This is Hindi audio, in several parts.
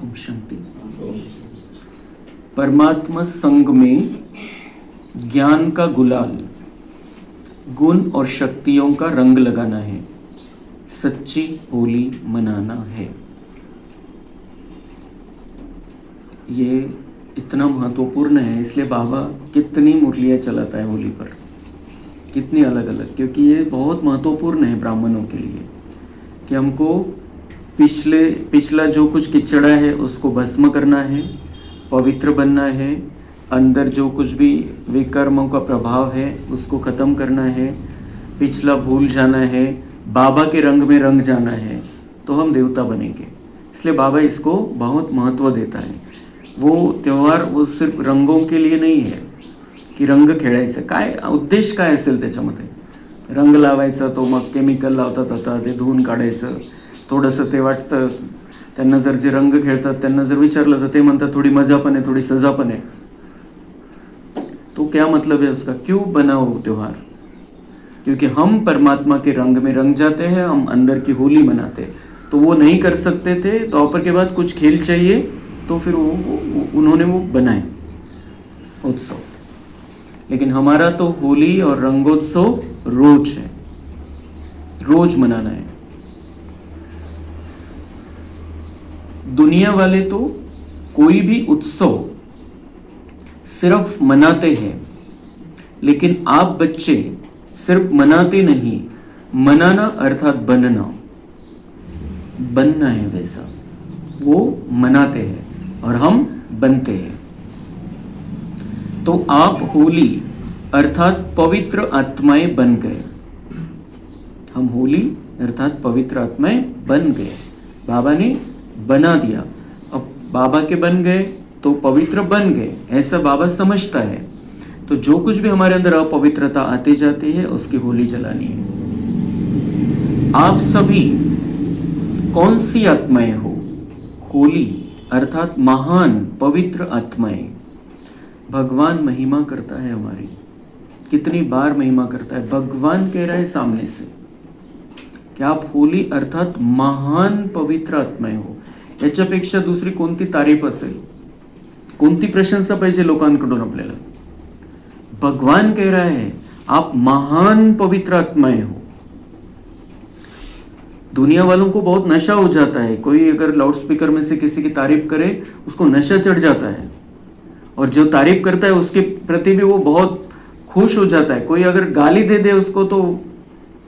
ओम शांति। परमात्मा संग में ज्ञान का गुलाल, गुण और शक्तियों का रंग लगाना है, सच्ची होली मनाना है। ये इतना महत्वपूर्ण है, इसलिए बाबा कितनी मुरलियाँ चलाता है होली पर, कितनी अलग अलग, क्योंकि ये बहुत महत्वपूर्ण है ब्राह्मणों के लिए कि हमको पिछला जो कुछ किचड़ा है उसको भस्म करना है, पवित्र बनना है, अंदर जो कुछ भी विकर्मों का प्रभाव है उसको ख़त्म करना है, पिछला भूल जाना है, बाबा के रंग में रंग जाना है, तो हम देवता बनेंगे। इसलिए बाबा इसको बहुत महत्व देता है। वो त्यौहार वो सिर्फ रंगों के लिए नहीं है की रंग खेळायचं, काय उद्देश काय असेल त्याच्यामध्ये, रंग लावायचा तो मग केमिकल लावतात, आता ते धुवून काढायचं, थोडंसं ते वाटतं त्यांना, जर जे रंग खेळतात त्यांना जर विचारलं तर ते म्हणतात थोड़ी मजा पण है, थोड़ी सजा पण है। तो क्या मतलब है उसका, क्यों बना वो त्यौहार? क्योंकि हम परमात्मा के रंग में रंग जाते हैं, हम अंदर की होली मनाते हैं। तो वो नहीं कर सकते थे, दोपहर के बाद कुछ खेल चाहिए, तो फिर उन्होंने वो बनाए उत्सव। लेकिन हमारा तो होली और रंगोत्सव रोज है, रोज मनाना है। दुनिया वाले तो कोई भी उत्सव सिर्फ मनाते हैं, लेकिन आप बच्चे सिर्फ मनाते नहीं, मनाना अर्थात बनना, बनना है वैसा। वो मनाते हैं और हम बनते हैं। तो आप होली अर्थात पवित्र आत्माएं बन गए। हम होली अर्थात पवित्र आत्माएं बन गए, बाबा ने बना दिया। अब बाबा के बन गए तो पवित्र बन गए, ऐसा बाबा समझता है। तो जो कुछ भी हमारे अंदर अपवित्रता आती जाती है उसकी होली जलानी है। आप सभी कौन सी आत्माएं हो? होली अर्थात महान पवित्र आत्माएं। भगवान महिमा करता है हमारी, कितनी बार महिमा करता है। भगवान कह रहा है सामने से कि आप होली अर्थात महान पवित्र आत्माएं हो। याच्यापेक्षा दुसरी कोणती तारीफ असेल, कोणती प्रशंसा पाहिजे लोकांकडून आपल्याला? भगवान कह रहा है आप महान पवित्र आत्माएं हो। दुनिया वालों को बहुत नशा हो जाता है, कोई अगर लाउड स्पीकर में से किसी की तारीफ करे उसको नशा चढ़ जाता है, और जो तारीफ करता है उसके प्रति भी वो बहुत खुश हो जाता है। कोई अगर गाली दे दे उसको तो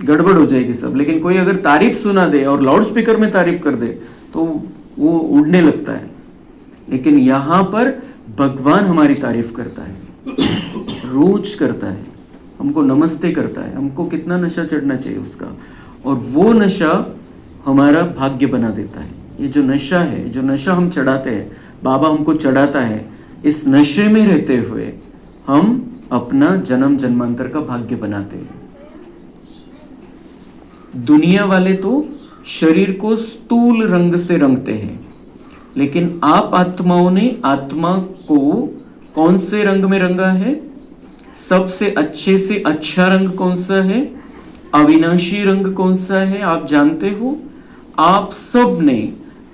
गड़बड़ हो जाएगी सब, लेकिन कोई अगर तारीफ सुना दे और लाउड स्पीकर में तारीफ कर दे तो वो उड़ने लगता है। लेकिन यहाँ पर भगवान हमारी तारीफ करता है, रोज करता है, हमको नमस्ते करता है। हमको कितना नशा चढ़ना चाहिए उसका, और वो नशा हमारा भाग्य बना देता है। ये जो नशा है, जो नशा हम चढ़ाते हैं, बाबा हमको चढ़ाता है, इस नशे में रहते हुए हम अपना जन्म जन्मांतर का भाग्य बनाते हैं। दुनिया वाले तो शरीर को स्थूल रंग से रंगते हैं, लेकिन आप आत्माओं ने आत्मा को कौन से रंग में रंगा है? सबसे अच्छे से अच्छा रंग कौन सा है? अविनाशी रंग कौन सा है आप जानते हो? आप सब ने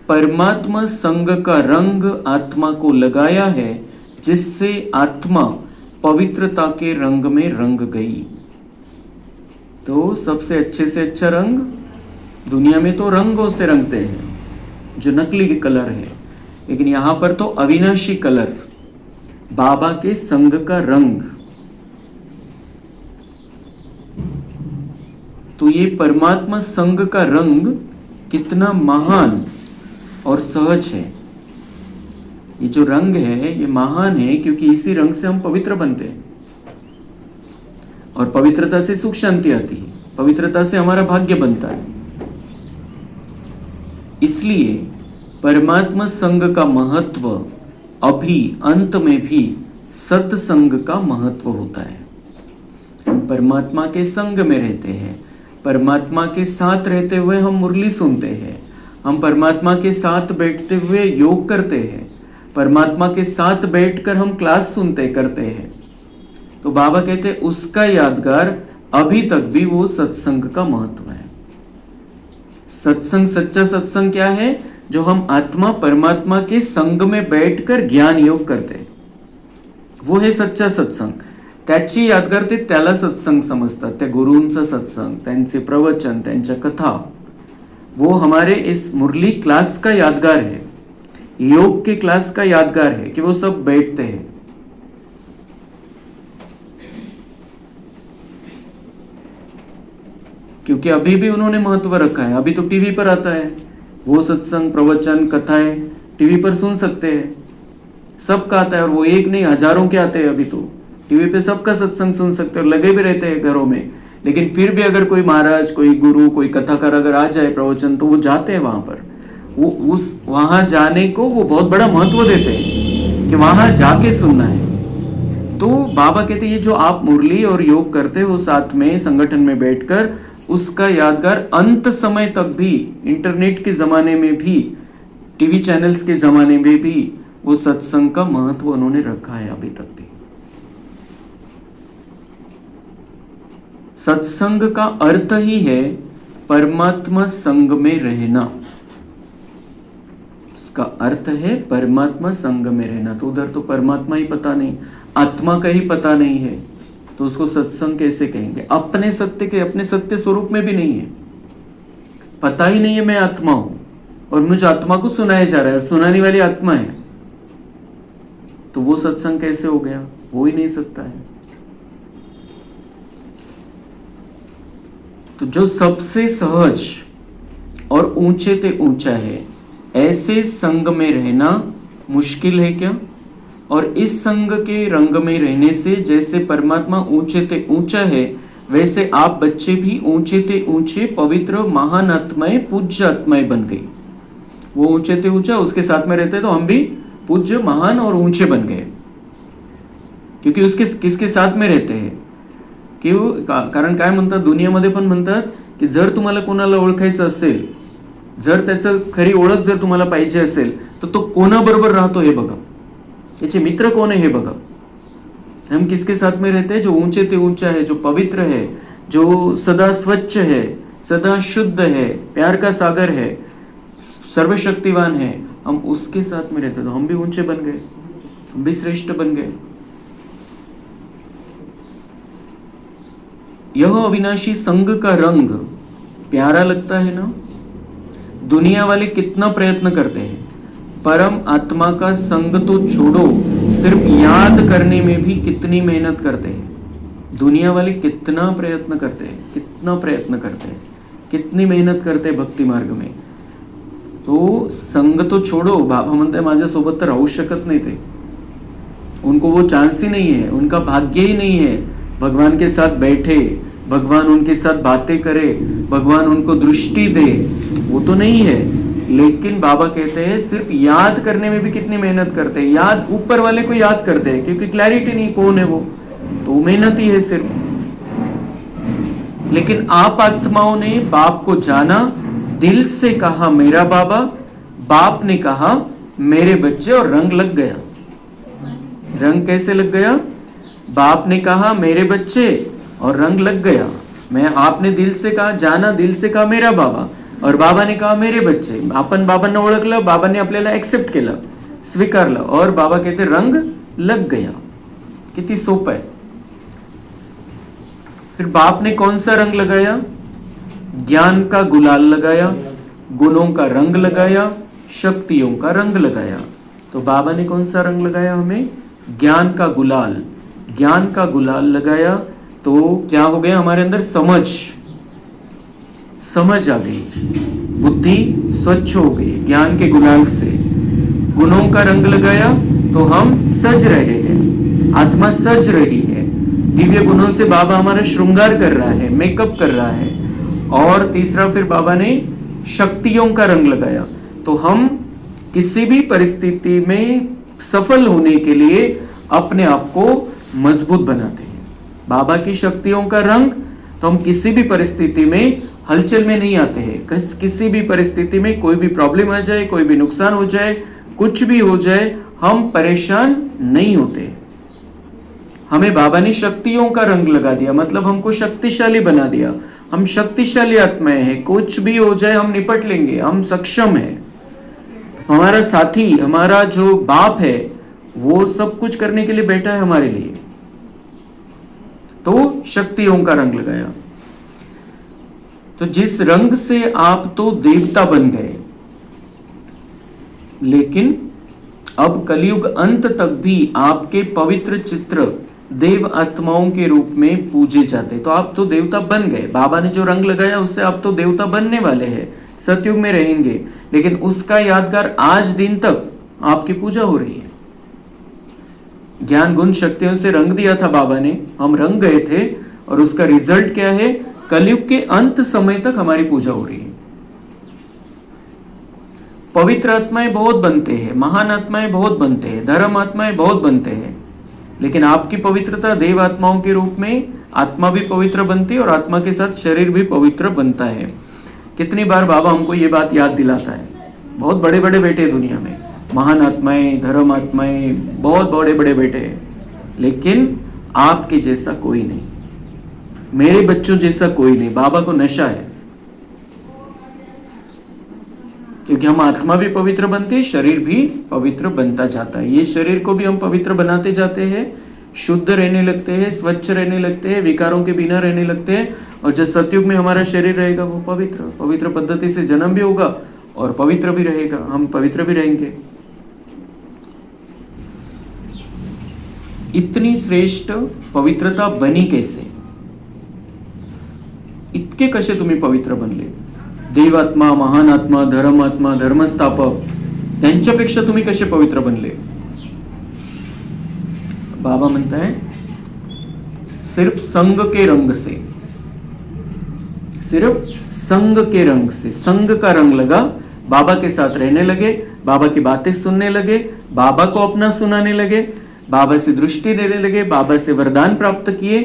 परमात्मा संग का रंग आत्मा को लगाया है, जिससे आत्मा पवित्रता के रंग में रंग गई। तो सबसे अच्छे से अच्छा रंग, दुनिया में तो रंगों से रंगते हैं जो नकली कलर है, लेकिन यहाँ पर तो अविनाशी कलर, बाबा के संग का रंग। तो ये परमात्मा संग का रंग कितना महान और सहज है। ये जो रंग है ये महान है, क्योंकि इसी रंग से हम पवित्र बनते हैं, और पवित्रता से सुख शांति आती है, पवित्रता से हमारा भाग्य बनता है। इसलिए परमात्मा संग का महत्व अभी अंत में भी सत्संग का महत्व होता है। हम परमात्मा के संग में रहते हैं, परमात्मा के साथ रहते हुए हम मुरली सुनते हैं, हम परमात्मा के साथ बैठते हुए योग करते हैं, परमात्मा के साथ बैठकर हम क्लास सुनते करते हैं। तो बाबा कहते हैं उसका यादगार अभी तक भी वो सत्संग का महत्व है। सत्संग, सच्चा सत्संग क्या है? जो हम आत्मा परमात्मा के संग में बैठकर ज्ञान योग करते हैं, वो है सच्चा सत्संग. त्याची यादगार ते त्याला सत्संग समजतात. त्या गुरूंचा सत्संग, त्यांचे प्रवचन, त्यांच्या कथा, वो हमारे इस मुरली क्लास का यादगार है, योग के क्लास का यादगार है कि वो सब बैठते हैं. क्योंकि अभी भी उन्होंने महत्व रखा है. अभी तो टीवी पर आता है वो सत्संग, प्रवचन, कथाएं टीवी पर सुन सकते हैं. सबका आता है, और वो एक नहीं हजारों के आते हैं. अभी तो टीवी पे सबका सत्संग सुन सकते हैं, लगे भी रहते हैं घरों में. लेकिन फिर भी अगर कोई महाराज, कोई गुरु, कोई कथाकार अगर आ जाए प्रवचन, तो वो जाते हैं वहां पर. वो उस वहां जाने को वो बहुत बड़ा महत्व देते हैं कि वहां जाके सुनना है. तो बाबा कहते हैं ये जो आप मुरली और योग करते हो साथ में संगठन में बैठकर, उसका यादगार अंत समय तक भी, इंटरनेट के जमाने में भी, टीवी चैनल्स के जमाने में भी वो सत्संग का महत्व उन्होंने रखा है अभी तक भी. सत्संग का अर्थ ही है परमात्मा संग में रहना. इसका अर्थ है परमात्मा संग में रहना. तो उधर तो परमात्मा ही पता नहीं, आत्मा का ही पता नहीं है, तो उसको सत्संग कैसे कहेंगे? अपने सत्य के, अपने सत्य स्वरूप में भी नहीं है, पता ही नहीं है मैं आत्मा हूं, और मुझे आत्मा को सुनाया जा रहा है, सुनाने वाली आत्मा है, तो वो सत्संग कैसे हो गया? हो ही नहीं सकता है. तो जो सबसे सहज और ऊंचे ते ऊंचा है, ऐसे संग में रहना मुश्किल है क्या? और इस संग के रंग में रहने से जैसे परमात्मा ऊंचे ते ऊंचा है, वैसे आप बच्चे भी ऊंचे ते ऊंचे पवित्र महान आत्माएं, पूज्य आत्माएं बन गई. वो ऊंचे ते ऊंचा उसके साथ में रहते तो हम भी पूज्य, महान और ऊंचे बन गए. क्योंकि उसके किसके साथ में रहते हैं? कारण काय म्हणतात दुनियामध्ये पण म्हणतात की जर तुम्हाला कोणाला ओळखायचं असेल, जर त्याचं खरी ओळख जर तुम्हाला पाहिजे असेल, तर तो कोणाबरोबर राहतो हे बघा, त्याचे मित्र कोण है हे बघा. हम किसके साथ में रहते हैं? जो ऊंचे ते ऊंचा है, जो पवित्र है, जो सदा स्वच्छ है, सदा शुद्ध है, प्यार का सागर है, सर्वशक्तिवान है, हम उसके साथ में रहते तो हम भी ऊंचे बन गए, हम भी श्रेष्ठ बन गए. यह अविनाशी संग का रंग प्यारा लगता है ना? दुनिया वाले कितना प्रयत्न करते हैं, परम आत्मा का संग तो छोड़ो, सिर्फ याद करने में भी कितनी मेहनत करते हैं. दुनिया वाले कितना प्रयत्न करते हैं, कितना प्रयत्न करते हैं, कितनी मेहनत करते हैं भक्ति मार्ग में. तो संग तो छोड़ो, बाबा म्हणते माझ्यासोबत तर राहू शकत नाही ते, उनको वो चांस ही नहीं है, उनका भाग्य ही नहीं है भगवान के साथ बैठे, भगवान उनके साथ बातें करे, भगवान उनको दृष्टि दे, वो तो नहीं है. लेकिन बाबा कहते हैं सिर्फ याद करने में भी कितनी मेहनत करते हैं. याद ऊपर वाले को याद करते हैं क्योंकि क्लैरिटी नहीं कौन है वो, तो मेहनत ही है सिर्फ. लेकिन आप आत्माओं ने बाप को जाना, दिल से कहा मेरा बाबा, बाप ने कहा मेरे बच्चे, और रंग लग गया. रंग कैसे लग गया? बाप ने कहा मेरे बच्चे और रंग लग गया. मैं, आपने दिल से कहा, जाना, दिल से कहा मेरा बाबा, और बाबा ने कहा मेरे बच्चे. आपण बाबांना ओळखलं, बाबांनी आपल्याला एक्सेप्ट केलं, स्वीकारलं, और बाबा कहते रंग लग गया. किती सोपं है. फिर बाप ने कौन सा रंग लगाया? ज्ञान का गुलाल लगाया, गुणों का रंग लगाया, शक्तियों का रंग लगाया. तो बाबा ने कौन सा रंग लगाया हमें? ज्ञान का गुलाल. ज्ञान का गुलाल लगाया तो क्या हो गया हमारे अंदर? समझ आ गई, बुद्धि स्वच्छ हो गई ज्ञान के गुलाल से. गुणों का रंग लगाया तो हम सज रहे हैं, आत्मा सज रही है. दिव्य गुणों से बाबा हमारा श्रृंगार कर रहा है, मेकअप कर रहा है. और तीसरा फिर बाबा ने शक्तियों का रंग लगाया, तो हम किसी भी परिस्थिति में सफल होने के लिए अपने आप को मजबूत बनाते हैं. बाबा की शक्तियों का रंग, तो हम किसी भी परिस्थिति में हलचल में नहीं आते हैं. किसी भी परिस्थिति में कोई भी प्रॉब्लम आ जाए, कोई भी नुकसान हो जाए, कुछ भी हो जाए, हम परेशान नहीं होते. हमें बाबा ने शक्तियों का रंग लगा दिया, मतलब हमको शक्तिशाली बना दिया. हम शक्तिशाली आत्माएं हैं, कुछ भी हो जाए हम निपट लेंगे, हम सक्षम हैं. हमारा साथी, हमारा जो बाप है, वो सब कुछ करने के लिए बैठा है हमारे लिए। तो शक्तियों का रंग लगाया। तो जिस रंग से आप तो देवता बन गए, लेकिन अब कलयुग अंत तक भी आपके पवित्र चित्र देव आत्माओं के रूप में पूजे जाते। तो आप तो देवता बन गए, बाबा ने जो रंग लगाया उससे आप तो देवता बनने वाले हैं, सतयुग में रहेंगे। लेकिन उसका यादगार आज दिन तक आपकी पूजा हो रही है। ज्ञान गुण शक्तियों से रंग दिया था बाबा ने, हम रंग गए थे, और उसका रिजल्ट क्या है? कलयुग के अंत समय तक हमारी पूजा हो रही है। पवित्र आत्माएं बहुत बनते हैं, महान आत्माएं बहुत बनते हैं, धर्म आत्माएं बहुत बनते हैं, लेकिन आपकी पवित्रता देव आत्माओं के रूप में आत्मा भी पवित्र बनती है और आत्मा के साथ शरीर भी पवित्र बनता है। कितनी बार बाबा हमको ये बात याद दिलाता है। बहुत बड़े बड़े बेटे दुनिया में, महान आत्माएं, धर्म आत्माएं, बहुत बड़े बड़े बेटे हैं, लेकिन आपके जैसा कोई नहीं, मेरे बच्चों जैसा कोई नहीं। बाबा को नशा है, क्योंकि हम आत्मा भी पवित्र बनते हैं, शरीर भी पवित्र बनता जाता है। ये शरीर को भी हम पवित्र बनाते जाते हैं, शुद्ध रहने लगते हैं, स्वच्छ रहने लगते हैं, विकारों के बिना रहने लगते हैं। और जब सतयुग में हमारा शरीर रहेगा वो पवित्र पद्धति से जन्म भी होगा और पवित्र भी रहेगा, हम पवित्र भी रहेंगे। इतनी श्रेष्ठ पवित्रता बनी कैसे? इतके कसे तुम्ही पवित्र बनले? देवात्मा, महान आत्मा, धर्मात्मा, धर्मस्थापक, त्यांच्यापेक्षा तुम्ही कसे पवित्र बनले? बाबा म्हणता है सिर्फ संग के रंग से, सिर्फ संग के रंग से, संग का रंग लगा, बाबा के साथ रहने लगे, बाबा की बातें सुनने लगे, बाबा को अपना सुनाने लगे, बाबा से दृष्टि लेने लगे, बाबा से वरदान प्राप्त किए,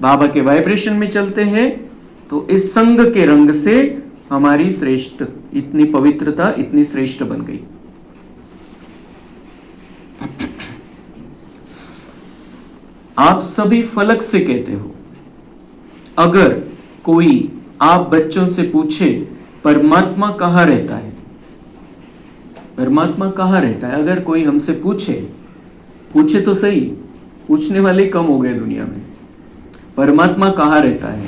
बाबा के वाइब्रेशन में चलते हैं। तो इस संग के रंग से हमारी श्रेष्ठ, इतनी पवित्रता इतनी श्रेष्ठ बन गई। आप सभी फलक से कहते हो। अगर कोई आप बच्चों से पूछे परमात्मा कहाँ रहता है, परमात्मा कहाँ रहता है, अगर कोई हमसे पूछे तो सही, पूछने वाले कम हो गए दुनिया में। परमात्मा कहाँ रहता है?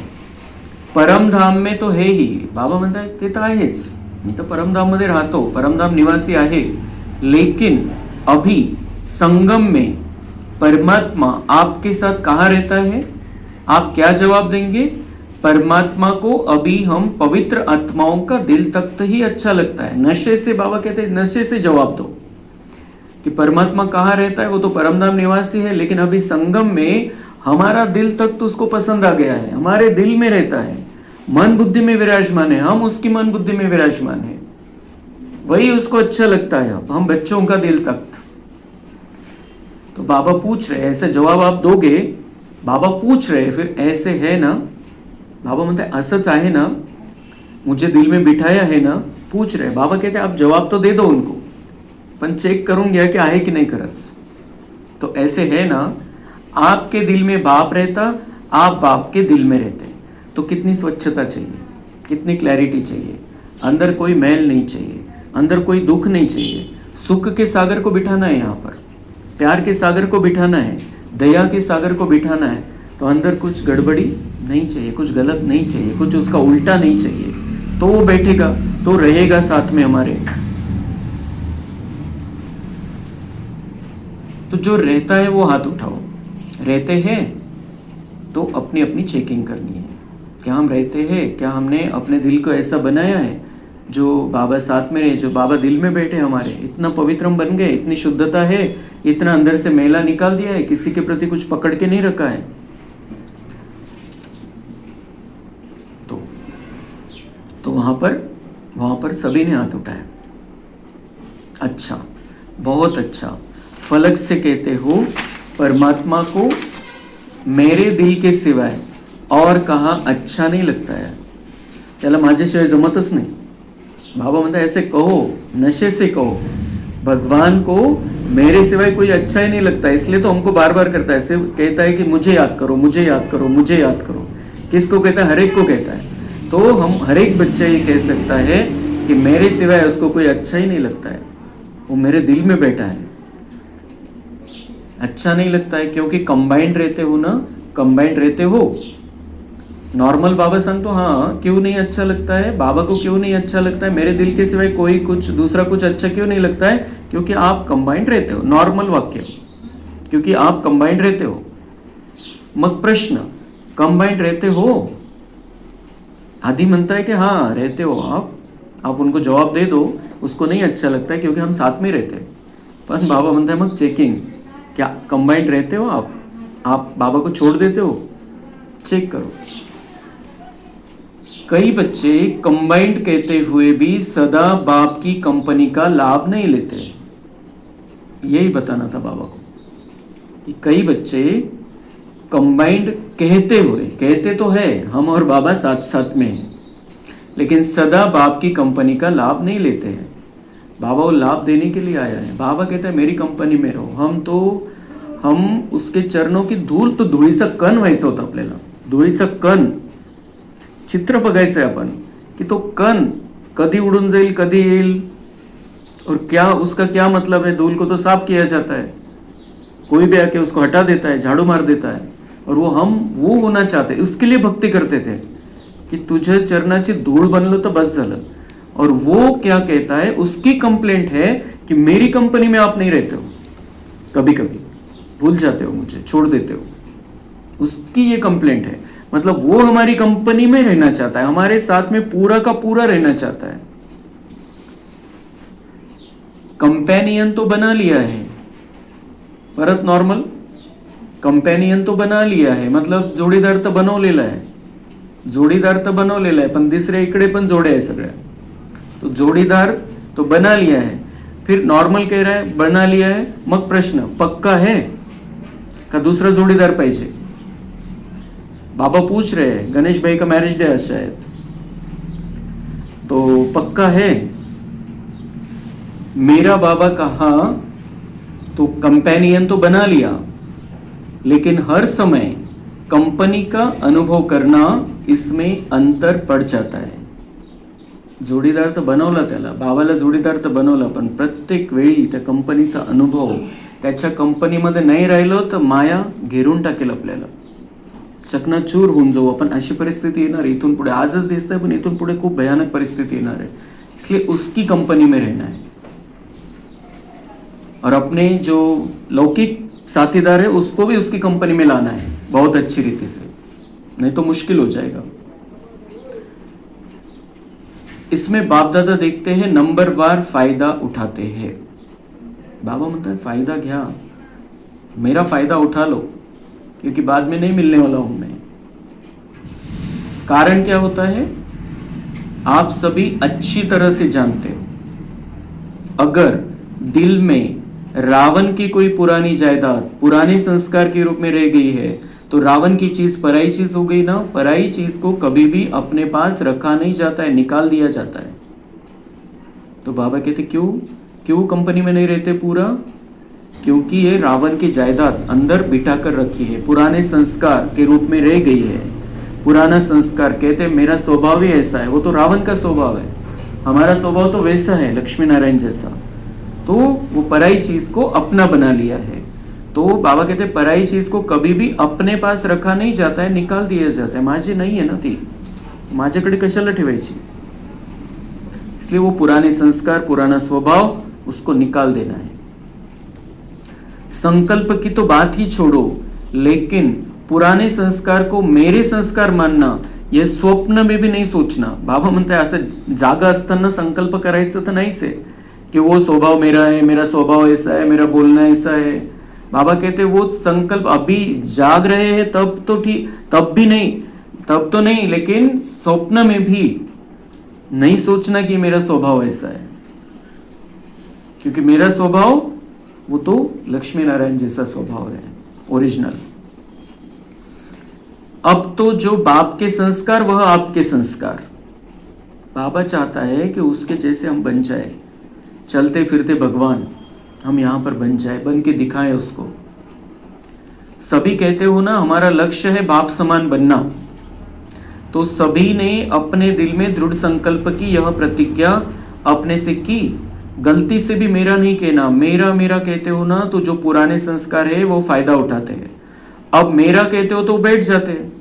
परम धाम में तो है ही, बाबा म्हणतात ते तर आहेच, मी तर परमधाम मध्ये राहतो, परमधाम निवासी आहे। लेकिन अभी संगम में परमात्मा आपके साथ कहाँ रहता है? आप क्या जवाब देंगे? परमात्मा को अभी हम पवित्र आत्माओं का दिल तख्त ही अच्छा लगता है। नशे से, बाबा कहते हैं नशे से जवाब दो कि परमात्मा कहाँ रहता है, वो तो परमधाम निवासी है, लेकिन अभी संगम में हमारा दिल तख्त उसको पसंद आ गया है, हमारे दिल में रहता है, मन बुद्धि में विराजमान है, हम उसकी मन बुद्धि में विराजमान है, वही उसको अच्छा लगता है। अब हम बच्चों का दिल तख्त। तो बाबा पूछ रहे, ऐसे जवाब आप दोगे? बाबा पूछ रहे, फिर ऐसे है ना? बाबा म्हणते असंच आहे ना, मुझे दिल में बिठाया है ना? पूछ रहे। बाबा कहते आप जवाब तो दे दो उनको, पण चेक करून घ्या कि आहे की नाही खरंच। तो ऐसे है ना, आपके दिल में बाप रहता, आप बाप के दिल में रहते, तो कितनी स्वच्छता चाहिए, कितनी क्लैरिटी चाहिए, अंदर कोई मैल नहीं चाहिए, अंदर कोई दुख नहीं चाहिए। सुख के सागर को बिठाना है, यहाँ पर प्यार के सागर को बिठाना है, दया के सागर को बिठाना है, तो अंदर कुछ गड़बड़ी नहीं चाहिए, कुछ गलत नहीं चाहिए, कुछ उसका उल्टा नहीं चाहिए, तो वो बैठेगा, तो रहेगा साथ में हमारे। तो जो रहता है वो हाथ उठाओ। रहते हैं तो अपनी अपनी चेकिंग करनी है, क्या हम रहते हैं, क्या हमने अपने दिल को ऐसा बनाया है जो बाबा साथ में रहे, जो बाबा दिल में बैठे हमारे, इतना पवित्र हम बन गए, इतनी शुद्धता है, इतना अंदर से मैला निकाल दिया है, किसी के प्रति कुछ पकड़ के नहीं रखा है। तो वहां पर सभी ने हाथ उठाया। अच्छा, बहुत अच्छा। फलक से कहते हो परमात्मा को मेरे दिल के सिवाय और कहा अच्छा नहीं लगता है, त्याला माझ्याशिवाय जमतच नाही। बाबा म्हणता ऐसे कहो, नशे से कहो, भगवान को मेरे सिवाय कोई अच्छा ही नहीं लगता, इसलिए तो हमको बार बार करता है, ऐसे कहता है कि मुझे याद करो, मुझे याद करो, मुझे याद करो। किसको कहता है? हर एक को कहता है। तो हम हर एक बच्चा ये कह सकता है कि मेरे सिवाय उसको कोई अच्छा ही नहीं लगता है, वो मेरे दिल में बैठा है। अच्छा नहीं लगता है क्योंकि कंबाइंड रहते हो ना, कंबाइंड रहते हो। नॉर्मल बाबा सांगतो हाँ क्यों नहीं अच्छा लगता है, बाबा को क्यों नहीं अच्छा लगता है, मेरे दिल के सिवाय कोई कुछ दूसरा कुछ अच्छा क्यों नहीं लगता है, क्योंकि आप कंबाइंड रहते हो। नॉर्मल वाक्य, क्योंकि आप कंबाइंड रहते हो। मग प्रश्न, कंबाइंड रहते हो? आदि म्हणता है कि हाँ रहते हो आप उनको जवाब दे दो, उसको नहीं अच्छा लगता है क्योंकि हम साथ में रहते हैं। पर बाबा म्हणता है मग चेकिंग, क्या कंबाइंड रहते हो आप बाबा को छोड़ देते हो? चेक करो। कई बच्चे कंबाइंड कहते हुए भी सदा बाप की कंपनी का लाभ नहीं लेते। यही बताना था बाबा को कि कई बच्चे कंबाइंड कहते तो है हम और बाबा साथ साथ में, लेकिन सदा बाप की कंपनी का लाभ नहीं लेते हैं। बाबा वो लाभ देने के लिए आया है। बाबा कहता है मेरी कंपनी में रहो। हम उसके चरणों की धूल, तो धुळीचा कण व्हायचं होतं आपल्याला। धुळीचा कण चित्र बघायचंय आपण कि तो कण कधी उडून जाईल, कधी येईल, और क्या उसका क्या मतलब है। धूल को तो साफ किया जाता है, कोई भी आके उसको हटा देता है, झाड़ू मार देता है। और वो होना चाहते, उसके लिए भक्ति करते थे कि तुझे चरणाची धूळ बनलो तो बस झालं। और वो क्या कहता है, उसकी कंप्लेंट है कि मेरी कंपनी में आप नहीं रहते हो, कभी कभी भूल जाते हो, मुझे छोड़ देते हो। उसकी ये कंप्लेंट है। मतलब वो हमारी कंपनी में रहना चाहता है, हमारे साथ में पूरा का पूरा रहना चाहता है। कंपेनियन तो बना लिया है, परत नॉर्मल कंपेनियन तो बना लिया है, मतलब जोडीदार तर बनवलेला आहे, पण दुसऱ्या इकडे पण जोड्या आहे सगळ्या। तो जोड़ीदार तो बना लिया है, फिर नॉर्मल कह रहा है बना लिया है। मग प्रश्न, पक्का है का दूसरा जोड़ीदार पाहिजे? बाबा पूछ रहे हैं, गणेश भाई का मैरिज डे है शायद, तो पक्का है? मेरा बाबा कहा तो कंपेनियन तो बना लिया, लेकिन हर समय कंपनी का अनुभव करना, इसमें अंतर पड़ जाता है। जोडीदार तर बनवला त्याला, बाबाला जोडीदार तर बनवला, पण प्रत्येक वेळी त्या कंपनीचा अनुभव, त्याच्या कंपनीमध्ये नाही राहिलो तर माया घेरून टाकेल आपल्याला, चकनाचूर होऊन जाऊ आपण, अशी परिस्थिती येणार इथून पुढे। आजच दिसतंय पण इथून पुढे खूप भयानक परिस्थिती येणार है। इसलिए उसकी कंपनी में रहना है, और अपने जो लौकिक साथीदार है उसको भी उसकी कंपनी में लाना है बहुत अच्छी रीति से, नहीं तो मुश्किल हो जाएगा। इसमें बाप दादा देखते हैं नंबरवार फायदा उठाते हैं। बाबा म्हणता है फायदा घ्या, मेरा फायदा उठा लो, क्योंकि बाद में नहीं मिलने वाला हूं मैं। कारण क्या होता है, आप सभी अच्छी तरह से जानते हो, अगर दिल में रावण की कोई पुरानी जायदाद पुराने संस्कार के रूप में रह गई है, तो रावण की चीज पराई चीज हो गई ना। पराई चीज को कभी भी अपने पास रखा नहीं जाता है, निकाल दिया जाता है। तो बाबा कहते क्यों कंपनी में नहीं रहते पूरा? क्योंकि ये रावण की जायदाद अंदर बिठा कर रखी है, पुराने संस्कार के रूप में रह गई है। पुराना संस्कार कहते मेरा स्वभाव ही ऐसा है, वो तो रावण का स्वभाव है, हमारा स्वभाव तो वैसा है लक्ष्मी नारायण जैसा। तो वो पराई चीज को अपना बना लिया है। तो बाबा कहते पराई चीज को कभी भी अपने पास रखा नहीं जाता है, निकाल दिया जाता है। माझी नहीं है ना ती, माझ्याकडे कशाला ठेवायची? इसलिए वो पुराने संस्कार, पुराना स्वभाव, उसको निकाल देना है। संकल्प की तो बात ही छोड़ो, लेकिन पुराने संस्कार को मेरे संस्कार मानना, यह स्वप्न में भी नहीं सोचना। बाबा म्हणताय असं जागा असताना संकल्प करायचं तर नाहीच है कि वो स्वभाव मेरा है, मेरा स्वभाव ऐसा है, मेरा बोलना ऐसा है। बाबा कहते वो संकल्प अभी जाग रहे हैं तब तो ठीक, तब तो नहीं, लेकिन स्वप्न में भी नहीं सोचना कि मेरा स्वभाव ऐसा है, क्योंकि मेरा स्वभाव वो तो लक्ष्मी नारायण जैसा स्वभाव है, ओरिजिनल। अब तो जो बाप के संस्कार वह आपके संस्कार। बाबा चाहता है कि उसके जैसे हम बन जाए, चलते फिरते भगवान हम यहां पर बन जाए, बन के दिखाएं उसको। सभी कहते हो ना हमारा लक्ष्य है बाप समान बनना, तो सभी ने अपने दिल में दृढ़ संकल्प की यह प्रतिज्ञा अपने से की, गलती से भी मेरा नहीं कहना, मेरा मेरा कहते हो ना तो जो पुराने संस्कार है वो फायदा उठाते हैं। अब मेरा कहते हो तो बैठ जाते हैं,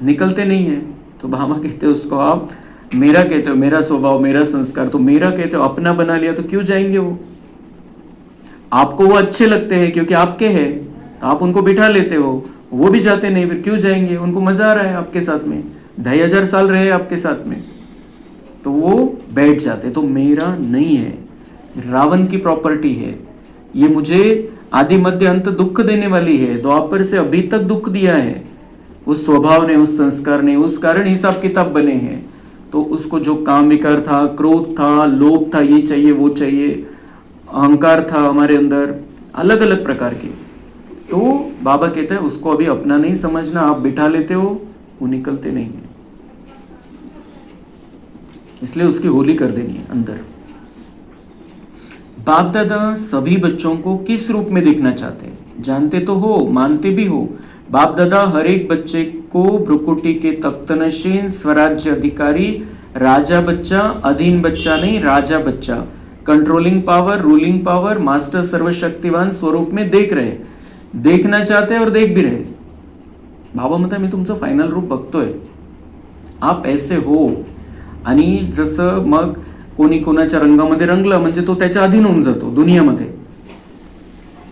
निकलते नहीं है। तो बाबा कहते हो उसको आप मेरा कहते हो, मेरा स्वभाव मेरा संस्कार, तो मेरा कहते हो अपना बना लिया तो क्यों जाएंगे वो? आपको वो अच्छे लगते हैं क्योंकि आपके हैं, तो आप उनको बिठा लेते हो, वो भी जाते नहीं, फिर क्यों जाएंगे? उनको मजा आ रहा है आपके साथ में, 2500 साल रहे आपके साथ में, तो वो बैठ जाते। तो मेरा नहीं है, रावण की प्रॉपर्टी है, ये मुझे आदि मध्य अंत दुख देने वाली है, द्वापर से अभी तक दुख दिया है उस स्वभाव ने, उस संस्कार ने, उस कारण हिसाब किताब बने हैं। तो उसको जो काम विकार था, क्रोध था, लोभ था, ये चाहिए वो चाहिए, अहंकार था हमारे अंदर, अलग अलग प्रकार के, तो बाबा कहते हैं उसको अभी अपना नहीं समझना, आप बिठा लेते हो, वो निकलते नहीं है, इसलिए उसकी होली कर देनी है अंदर। बाप दादा सभी बच्चों को किस रूप में देखना चाहते हैं? जानते तो हो, मानते भी हो। बाप दादा हर एक बच्चे को भ्रुकुटी के तख्तनशीन, स्वराज्य अधिकारी, राजा बच्चा, अधीन बच्चा नहीं राजा बच्चा, controlling power, ruling power, master सर्वशक्तिवान स्वरूप में देख रहे, देखना चाहते हैं और देख भी रहे। बाबा म्हणतात मी तुमचं फायनल रूप बघतोय, आप ऐसे हो। आणि जसं मग कोणी कोणाच्या रंगामध्ये रंगलं म्हणजे तो त्याच्या अधीन होऊन जातो दुनियामध्ये,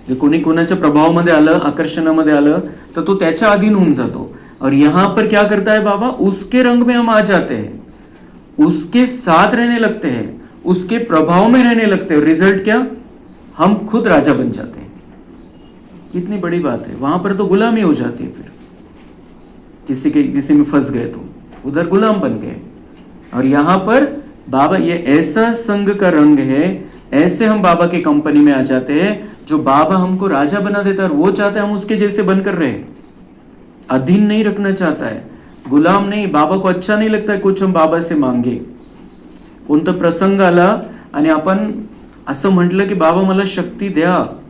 जे कोणी कोणाच्या प्रभावामध्ये आलं, आकर्षणामध्ये आलं तो तो त्याच्या अधीन होऊन जातो। और यहाँ पर क्या करता है बाबा? उसके रंग में हम आ जाते हैं, उसके साथ रहने लगते हैं, उसके प्रभाव में रहने लगते हैं। रिजल्ट क्या? हम खुद राजा बन जाते हैं। कितनी बड़ी बात है। वहां पर तो गुलामी हो जाती है, फिर किसी में फंस गए तो उधर गुलाम बन गए। और यहाँ पर बाबा ये ऐसा संग का रंग है, ऐसे हम बाबा के कंपनी में आ जाते हैं, जो बाबा हमको राजा बना देता है और वो चाहता है हम उसके जैसे बनकर रहे। अधीन नहीं रखना चाहता है, गुलाम नहीं। बाबा को अच्छा नहीं लगता है कुछ हम बाबा से मांगे। कोणता प्रसंग आला आणि आपण असं म्हटलं की बाबा मला शक्ति द्या,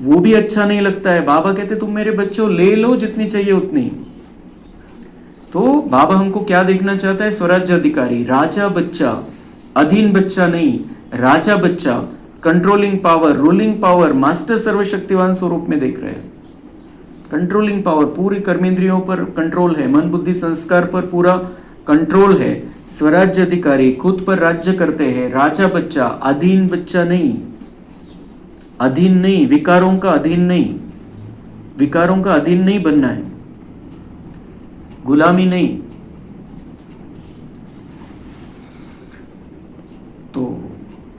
वो भी अच्छा नहीं लगता है। बाबा कहते तुम मेरे बच्चों ले लो जितनी चाहिए उतनी। तो बाबा हमको क्या देखना चाहता है? स्वराज्य अधिकारी, राजा बच्चा, अधीन बच्चा नहीं, राजा बच्चा, controlling power, ruling power, master सर्वशक्तिवान स्वरूप में देख रहे हैं। कंट्रोलिंग पावर, पूरी कर्मेंद्रियों पर कंट्रोल है, मन बुद्धि संस्कार पर पूरा कंट्रोल है। स्वराज्य अधिकारी, खुद पर राज्य करते हैं। राजा बच्चा, अधीन बच्चा नहीं, अधीन नहीं, विकारों का अधीन नहीं, विकारों का अधीन नहीं बनना है, गुलामी नहीं। तो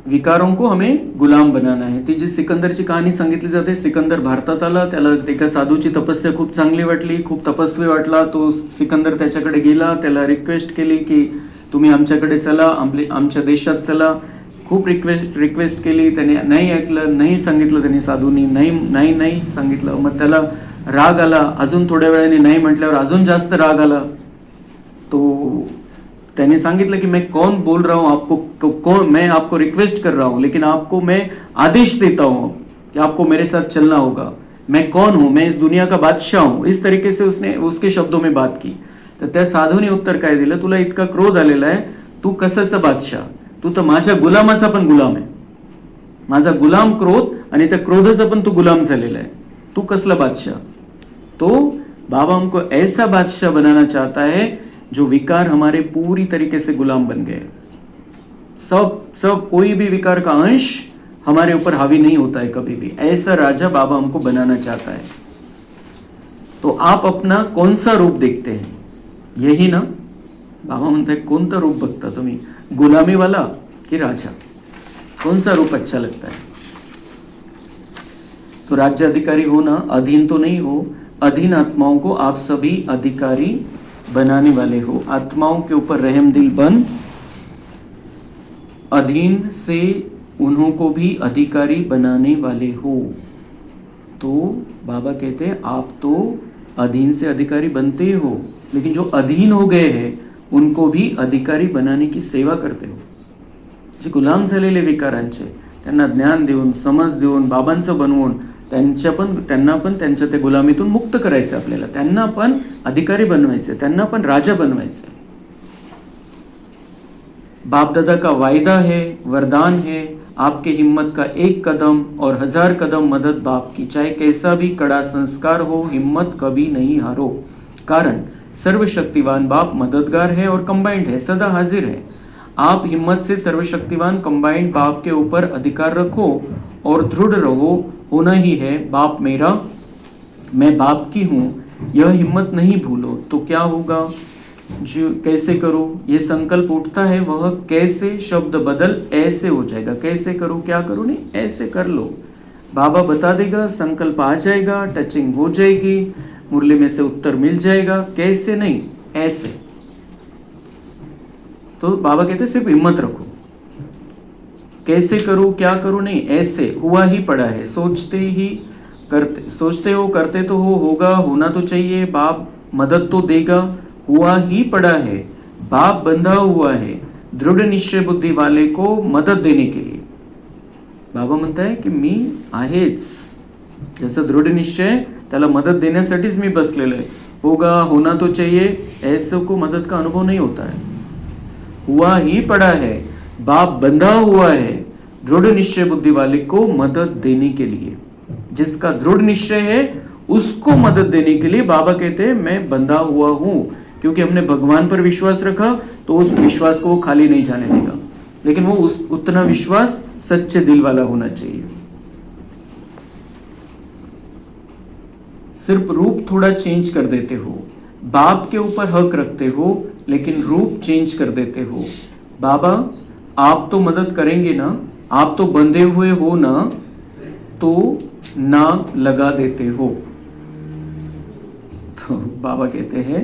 विकारों को हमें गुलाम बनाना है। ती जी सिकंदरची कहाणी सांगितली जाते, सिकंदर भारतात आला, त्याला एका साधूची तपस्या खूप चांगली वाटली, खूप तपस्वी वाटला। तो सिकंदर त्याच्याकडे गेला, त्याला रिक्वेस्ट केली की तुम्ही आमच्याकडे चला, आमच्या देशात चला। खूप रिक्वेस्ट केली, त्याने नाही ऐकलं, नाही सांगितलं त्यांनी, साधूनी नाही सांगितलं। मग त्याला राग आला, अजून थोड्या वेळाने नाही म्हटल्यावर अजून जास्त राग आला। तो त्याने सांगितलं कि मैं कौन बोल रहा हूं आपको, कौन, मैं आपको रिक्वेस्ट कर रहा हूं, लेकिन आपको मैं आदेश देता हूं कि आपको मेरे साथ चलना होगा। मैं कौन हूं? मैं इस दुनिया का बादशाह हूं। इस तरीके से उसने उसके शब्दों में बात की। तर त्या साधूने उत्तर काय दिलं? तुला इतका क्रोध आलेला आहे, तू कसाचा बादशाह? तू तर माझ्या गुलामाचा पण गुलाम आहे। माझा गुलाम क्रोध, आणि त्या क्रोधाचा पण तू गुलाम झालेला आहे, तू कसला बादशाह? तो बाबा हमको ऐसा बादशाह बनाना चाहता है जो विकार हमारे पूरी तरीके से गुलाम बन गए। सब कोई भी विकार का अंश हमारे ऊपर हावी नहीं होता है कभी भी। ऐसा राजा बाबा हमको बनाना चाहता है। तो आप अपना कौन सा रूप देखते हैं? यही ना बाबा म्हणते, कोणता रूप बघता तुम्ही? गुलामी वाला कि राजा? कौन सा रूप अच्छा लगता है? तो राज्य अधिकारी हो ना, अधीन तो नहीं हो। अधीन आत्माओं को आप सभी अधिकारी बनाने वाले हो। आत्माओं के ऊपर रहम दिल बन, अधीन से उन्हों को भी अधिकारी बनाने वाले हो। तो बाबा कहते हैं आप तो अधीन से अधिकारी बनते हो, लेकिन जो अधीन हो गए हैं उनको भी अधिकारी बनाने की सेवा करते हो। जे गुलाम झालेले विकारांचे, त्यांना ज्ञान देऊन, समज देऊन, बाबांचं बनवून त्यांना पण त्यांच्या त्या गुलामीतून मुक्त करायचं आपल्याला। त्यांना पण अधिकारी बनवायचे, त्यांना पण राजा बनवायचे। बाप दादा का वायदा है, वरदान है, आपके हिम्मत का एक कदम और 1000 कदम मदद बाप की, चाहे कैसा भी कड़ा संस्कार हो, हिम्मत कभी नहीं हारो। कारण सर्वशक्तिवान बाप मददगार है और कंबाइंड है, सदा हाजिर है। आप हिम्मत से सर्वशक्तिवान कंबाइंड बाप के ऊपर अधिकार रखो और दृढ़ रहो। होना ही है बाप मेरा, मैं बाप की हूँ, यह हिम्मत नहीं भूलो। तो क्या होगा, जो कैसे करो, ये संकल्प उठता है, वह कैसे शब्द बदल ऐसे हो जाएगा। कैसे करो, क्या करो नहीं, ऐसे कर लो। बाबा बता देगा, संकल्प आ जाएगा, टचिंग हो जाएगी, मुरली में से उत्तर मिल जाएगा। कैसे नहीं, ऐसे। तो बाबा कहते सिर्फ हिम्मत रखो। कैसे करो, क्या करो नहीं, ऐसे हुआ ही पड़ा है। सोचते ही करते, सोचते हो करते तो होगा, होना तो चाहिए, बाप मदद तो देगा, हुआ ही पड़ा है, बाप बंधा हुआ है दृढ़ निश्चय बुद्धि वाले को मदद देने के लिए। बाबा म्हणता है की मी आहेच, जैसा दृढ़ निश्चय त्याला मदद देण्यासाठीच मी बसलेलो आहे। होगा, होना तो चाहिए, ऐसे को मदद का अनुभव नहीं होता है। हुआ ही पड़ा है, बाप बंधा हुआ है दृढ़ निश्चय बुद्धि वाले को मदद देने के लिए। जिसका दृढ़ निश्चय है उसको मदद देने के लिए बाबा कहते हैं मैं बंधा हुआ हूं, क्योंकि हमने भगवान पर विश्वास रखा तो उस विश्वास को वो खाली नहीं जाने देगा। लेकिन वो उतना विश्वास सच्चे दिल वाला होना चाहिए। सिर्फ रूप थोड़ा चेंज कर देते हो, बाप के ऊपर हक रखते हो, लेकिन रूप चेंज कर देते हो। बाबा आप तो मदद करेंगे ना, आप तो बंधे हुए हो ना, तो ना लगा देते हो। तो बाबा कहते हैं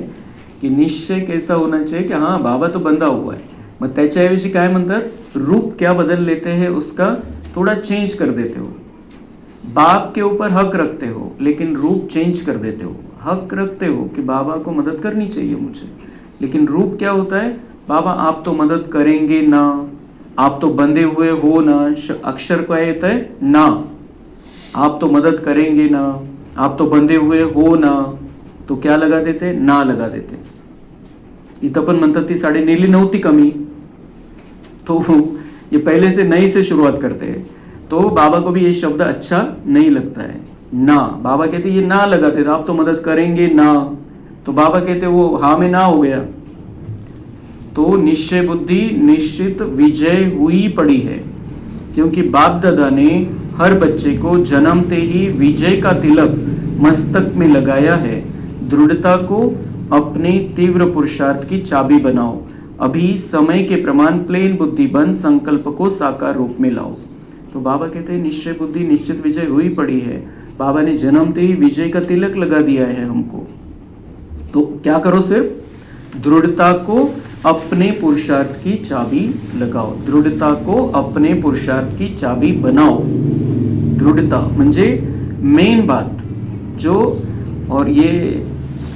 की निश्चय कैसा होना चाहिए की हाँ बाबा तो बंधा हुआ है, मग त्याच्याऐवजी काय म्हणतात, रूप क्या बदल लेते हैं, उसका थोड़ा चेंज कर देते हो। बाप के ऊपर हक रखते हो लेकिन रूप चेंज कर देते हो। हक रखते हो कि बाबा को मदद करनी चाहिए मुझे, लेकिन रूप क्या होता है, बाबा आप तो मदद करेंगे ना, आप तो बंधे हुए हो ना। अक्षर क्या येता है, ना। आप तो मदद करेंगे ना, आप तो बंधे हुए हो ना, तो क्या लगा देते, ना लगा देते। इथं पण म्हणतात ती साडी नेली नव्हती कमी, तो ये पहले से नई से शुरुआत करते हैं। तो बाबा को भी ये शब्द अच्छा नहीं लगता है, ना। बाबा कहते ये ना लगाते थे, आप तो मदद करेंगे ना, तो बाबा कहते वो हाँ में ना हो गया। तो निश्चय बुद्धि निश्चित विजय हुई पड़ी है, क्योंकि बाप दादा ने हर बच्चे को जन्मते ही विजय का तिलक मस्तक में लगाया है। दृढ़ता को अपने तीव्र पुरुषार्थ की चाबी बनाओ। अभी समय के प्रमाण प्लेन बुद्धि बन संकल्प को साकार रूप में लाओ। तो बाबा कहते हैं निश्चय बुद्धि निश्चित विजय हुई पड़ी है, बाबा ने जन्मते ही विजय का तिलक लगा दिया है हमको। तो क्या करो, सिर्फ दृढ़ता को अपने पुरुषार्थ की चाबी लगाओ, दृढ़ता को अपने पुरुषार्थ की चाबी बनाओ। दृढ़ता म्हणजे मेन बात जो, और ये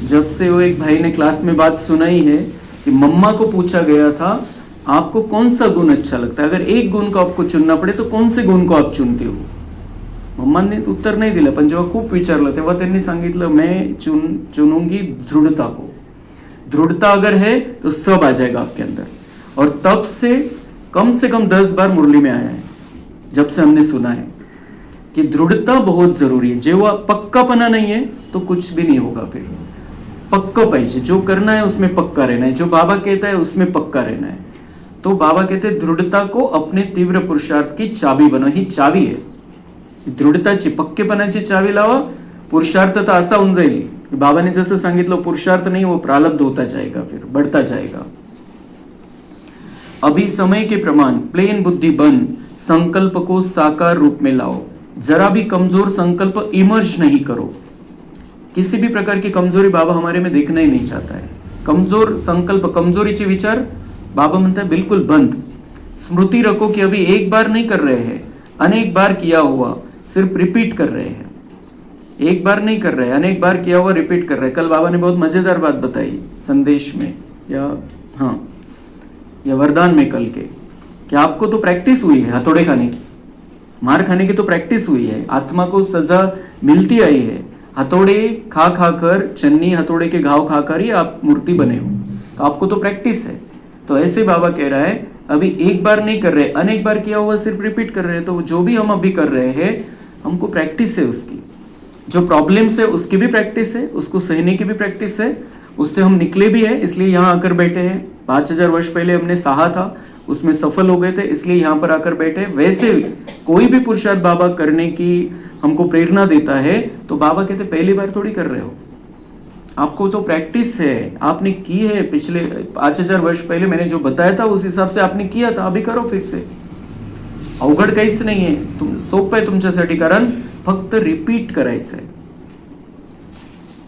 जब से वो एक भाई ने क्लास में बात सुनाई है कि मम्मा को पूछा गया था आपको कौन सा गुण अच्छा लगता है, अगर एक गुण को आपको चुनना पड़े तो कौन से गुण को आप चुनते हो। मम्माने उत्तर नाही दिलं, पण जेव्हा खूप विचारलं तेव्हा त्यांनी सांगितलं मैं चुनूंगी दृढ़ता को। दृढ़ता अगर है तो सब आ जाएगा आपके अंदर। और तब से कम 10 बार मुरली में आया है, जब से हमने सुना है कि दृढ़ता बहुत जरूरी है। जेव्हा पक्कापना नहीं है तो कुछ भी नहीं होगा। फिर पक्का पाहिजे, जो करना है उसमें पक्का रहना है, जो बाबा कहता है उसमें पक्का रहना है। तो बाबा कहते दृढ़ता को अपने तीव्र पुरुषार्थ की चाबी बना, ही चावी आहे दृढ़ताची, पक्केपणाची चावी लावा। पुरुषार्थ तर असा होऊन जाईल, बाबाने जसं सांगितलं पुरुषार्थ नहीं वो प्रारब्ध होता जाएगा, फिर बढ़ता जाएगा। अभी समय के प्रमाण प्लेन बुद्धि बन संकल्प को साकार रूप में लाओ। जरा भी कमजोर संकल्प इमर्ज नहीं करो। किसी भी प्रकार की कमजोरी बाबा हमारे में देखना ही नहीं चाहता है। कमजोर संकल्प, कमजोरीचे विचार बाबा म्हणता है बिल्कुल बंद। स्मृति रखो कि अभी एक बार नहीं कर रहे हैं, अनेक बार किया हुआ सिर्फ रिपीट कर रहे हैं। एक बार नहीं कर रहे हैं, अनेक बार किया हुआ रिपीट कर रहे हैं। कल बाबा ने बहुत मजेदार बात बताई संदेश में, या वरदान में कल के, कि आपको तो प्रैक्टिस हुई है हथौड़े खाने की, मार खाने की तो प्रैक्टिस हुई है, आत्मा को सजा मिलती आई है। हथौड़े खा कर, चन्नी हथौड़े के घाव खाकर ही आप मूर्ति बने हो, तो आपको तो प्रैक्टिस है। तो ऐसे बाबा कह रहा है अभी एक बार नहीं कर रहे, अनेक बार किया हुआ सिर्फ रिपीट कर रहे हैं। तो जो भी हम अभी कर रहे हैं हमको प्रैक्टिस है उसकी, जो प्रॉब्लम्स है उसकी भी प्रैक्टिस है, उसको सहने की भी प्रैक्टिस है, उससे हम निकले भी है, इसलिए यहाँ आकर बैठे हैं। 5000 वर्ष पहले हमने सहा था, उसमें सफल हो गए थे, इसलिए यहाँ पर आकर बैठे। वैसे भी कोई भी पुरुषार्थ बाबा करने की हमको प्रेरणा देता है तो बाबा कहते पहली बार थोड़ी कर रहे हो, आपको तो प्रैक्टिस है, आपने की है। पिछले 5000 वर्ष पहले मैंने जो बताया था उस हिसाब से आपने किया था, अभी करो फिर से। अवघड काहीच नाहीये, तुम सोपं आहे तुमच्यासाठी, कारण फक्त रिपीट करायचंय।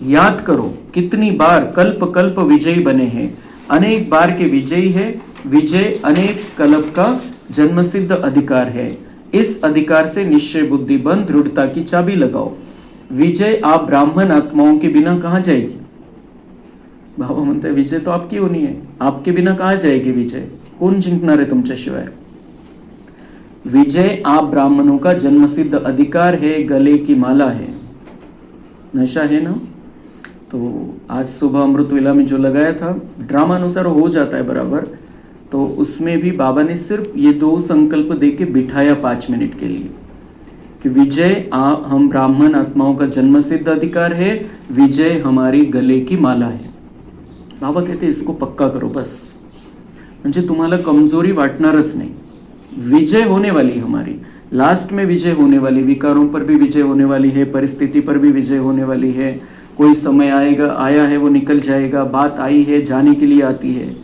याद करो कितनी बार कल्प कल्प विजयी बने हैं, अनेक बार के विजयी है। विजय अनेक कल्प का जन्मसिद्ध अधिकार है। इस अधिकार से निश्चय बुद्धि बन दृढ़ता की चाबी लगाओ। विजय आप ब्राह्मण आत्माओं के बिना कहां जाएगी? बाबा म्हणते विजय तो आपकी होनी है, आपके बिना कहां जाएगी विजय? कोण जिंकणार आहे तुमच्याशिवाय? विजय आप ब्राह्मणों का जन्मसिद्ध अधिकार है, गले की माला है। नशा है ना? तो आज सुबह अमृत वेला में जो लगाया था ड्रामा अनुसार हो जाता है बराबर, तो उसमें भी बाबा ने सिर्फ ये 2 संकल्प देके बिठाया 5 मिनट के लिए कि विजय हम ब्राह्मण आत्माओं का जन्मसिद्ध अधिकार है, विजय हमारी गले की माला है। बाबा कहते इसको पक्का करो बस, म्हणजे तुम्हाला कमजोरी वाटणारच नहीं। विजय होने वाली हमारी, लास्ट में विजय होने वाली, विकारों पर भी विजय होने वाली है, परिस्थिति पर भी विजय होने वाली है। कोई समय आएगा, आया है वो निकल जाएगा, बात आई है जाने के लिए आती है।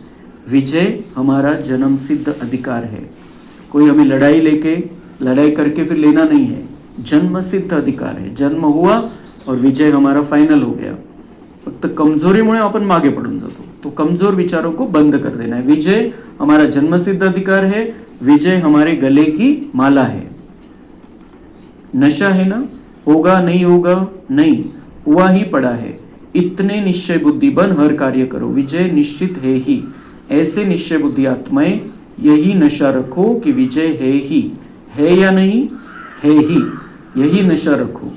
विजय हमारा जन्म सिद्ध अधिकार है, कोई हमें लड़ाई करके फिर लेना नहीं है, जन्म सिद्ध अधिकार है। जन्म हुआ और विजय हमारा फाइनल हो गया। फक्त कमजोरीमुळे आपण मागे पडून जातो, तो कमजोर विचारों को बंद कर देना है। विजय हमारा जन्म सिद्ध अधिकार है, विजय हमारे गले की माला है। नशा है ना? होगा नहीं होगा नहीं, हुआ ही पड़ा है। इतने निश्चय बुद्धि बन हर कार्य करो, विजय निश्चित है ही। ऐसे निश्चय बुद्धि आत्माएं यही नशा रखो कि विजय है ही, है या नहीं? है ही, यही नशा रखो।